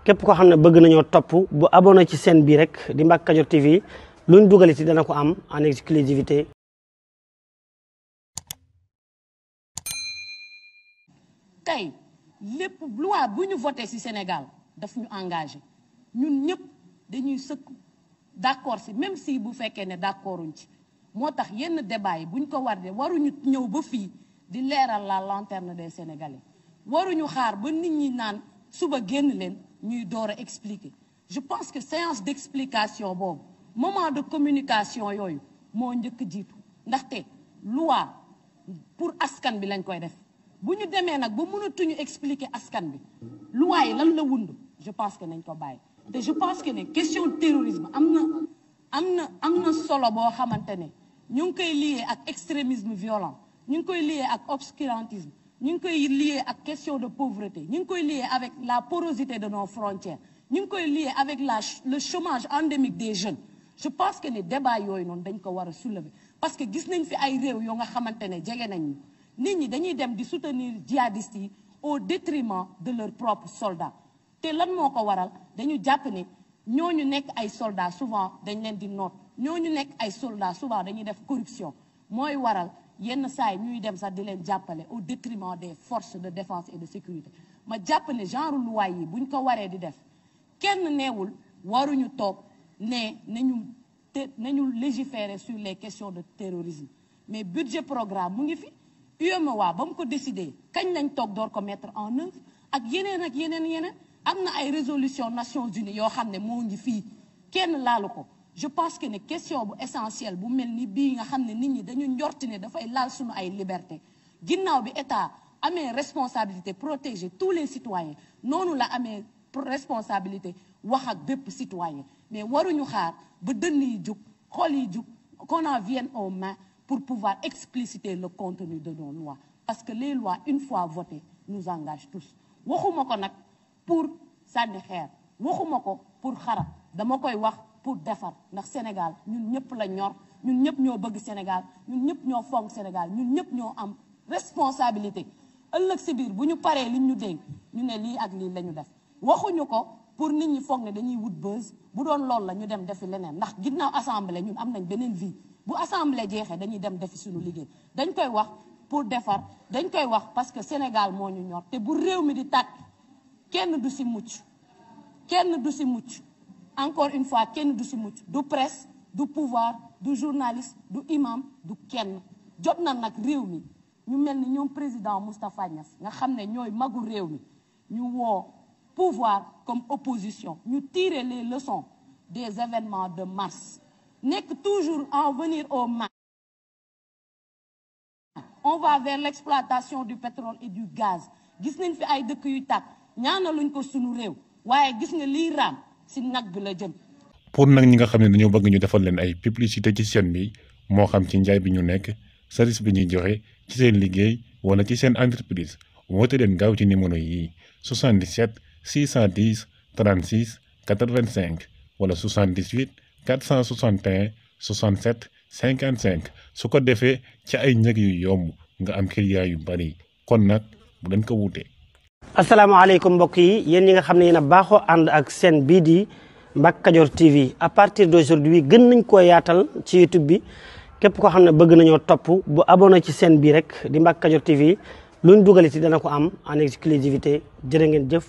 képp koo xam ne bëgg nañoo topp bu abonné ci chaîne bi rek di Mbacke Kadior TV luñ dugal ci dana ko am en exclusivité. tey lépp loi bu ñu voté ci Sénégal daf ñu engagé ñun ñëpp dañuy sëkk d'accord ci même si bu fekkee ne d'accorduñ ci moo tax yenn débat yi buñ ko war de waruñu ñëw ba fii di leeral la lanterne des Sénégalais waruñu xaar ba nit ñi naan suba génn leen ñuy door a expliquer. Je pense que séance d'explication boobu moment de communication yooyu moo njëkk jiitu ndaxte loi pour askan bi lañ koy def bu ñu demee nag ba mënatuñu expliquer askan bi loi yi lan la wund je pense que nañ ko bàyyi te je pense que ne question terrorisme am na solo boo xamante ne ñu ngi koy lié ak extrémisme violent ñu ngi koy lié ak obscurantisme ñu ngi koy lié ak question de pauvreté ñu ngi koy lié avec la porosité de nos frontières ñu ngi koy lié avec le chômage endémique des jeunes. Je pense que ne débat yooyu noonu dañ ko war a soulever parce que gis nañ fi ay réew yoo nga xamante ne jege nañ nit ñi dañuy dem di soutenir djihadistes yi au détriment de leurs propres soldats te lan moo ko waral dañu jàpp ne ñooñu nekk ay soldats souvent dañ leen di noot ñooñu nekk ay soldats souvent dañuy def corruption mooy waral yenn saa yi ñuy dem sax di leen jàppale au détriment des forces de défense et de sécurité ma jàpp ne genre loi yi buñ ko waree di def kenn neewul waruñu toog ne nañu légiférer sur les questions de terrorisme mais budget programme mu ngi fi UEMOA ba mu ko décidé kañ lañ toog door ko mettre en œuvre ak yeneen am na ay résolution Nations Unies yoo xam ne moo ngi fii kenn laalu ko je pense que ne question bu essentielle bu mel ni bii nga xam ne nit ñi dañu njorti ne dafay laal suñu ay liberté ginnaaw bi état amee responsabilité protéger tous les citoyens noonu la amee responsabilité wax ak bépp citoyen mais waruñu xaar ba dënn yi jug xol yi jug qu'on en vienne aux mains pour pouvoir expliciter le contenu de nos lois parce que les lois une fois votées nous engagent tous waxuma ko nag pour sànni xeer waxuma ko pour xarab dama koy wax pour defar ndax Sénégal ñun ñëpp la ñor ñun ñëpp ñoo bëgg Sénégal ñun ñëpp ñoo fonk Sénégal ñun ñëpp ñoo am responsabilité ëllëg si biir bu ñu paree li ñu dénk ñu ne lii ak lii la ñu def waxuñu ko pour nit ñi foog ne dañuy wut buzz bu doon loolu la ñu dem defi leneen ndax ginnaaw assemblée ñun am nañ beneen vie bu assemblée jeexee dañuy dem defi suñu liggéey dañ koy wax pour defar dañ koy wax parce que Sénégal moo ñu ñor te bu réew mi di tàkk kenn du si mucc encore une fois kenn du si mucc du presse du pouvoir du journaliste du imam du kenn jot na nag réew mi ñu mel ni ñoom président Moustapha Niasse nga xam ne ñooy magu réew mi ñu woo pouvoir comme opposition ñu tirer les leçons des événements de mars nekk toujours en venir aux mains on va vers l'exploitation du pétrole et du gaz gis nañ fi ay dëkk yu tàkk ñaanaluñ ko sunu réew waaye gis nga lii raam si nag bi la jëm. pour nag ñi nga xam ne dañoo bëgg ñu defal leen ay publicité ci chaîne bi moo xam ci njaay bi ñu nekk service bi ñuy joxe ci seen liggéey wala ci seen entreprise woote leen gaaw ci numéro yi 77 610 36 85 wala 78 461 67 55 su ko defee ci ay njëg yu yomb nga am client yu bari kon nag bu leen ko wuute. asalaamaaleykum mbokk yi yéen ñi nga xam ne yéen a baaxoo ànd ak chaîne bii di Mbacke Kadior TV à partir d'aujourd'hui gën nañ koo yaatal ci YouTube bi képp koo xam ne bëgg nañoo topp bu abonné ci chaîne bii rek di Mbacke Kadior TV luñ dugal ci dana ko am en exclusivité jërë ngeen jëf.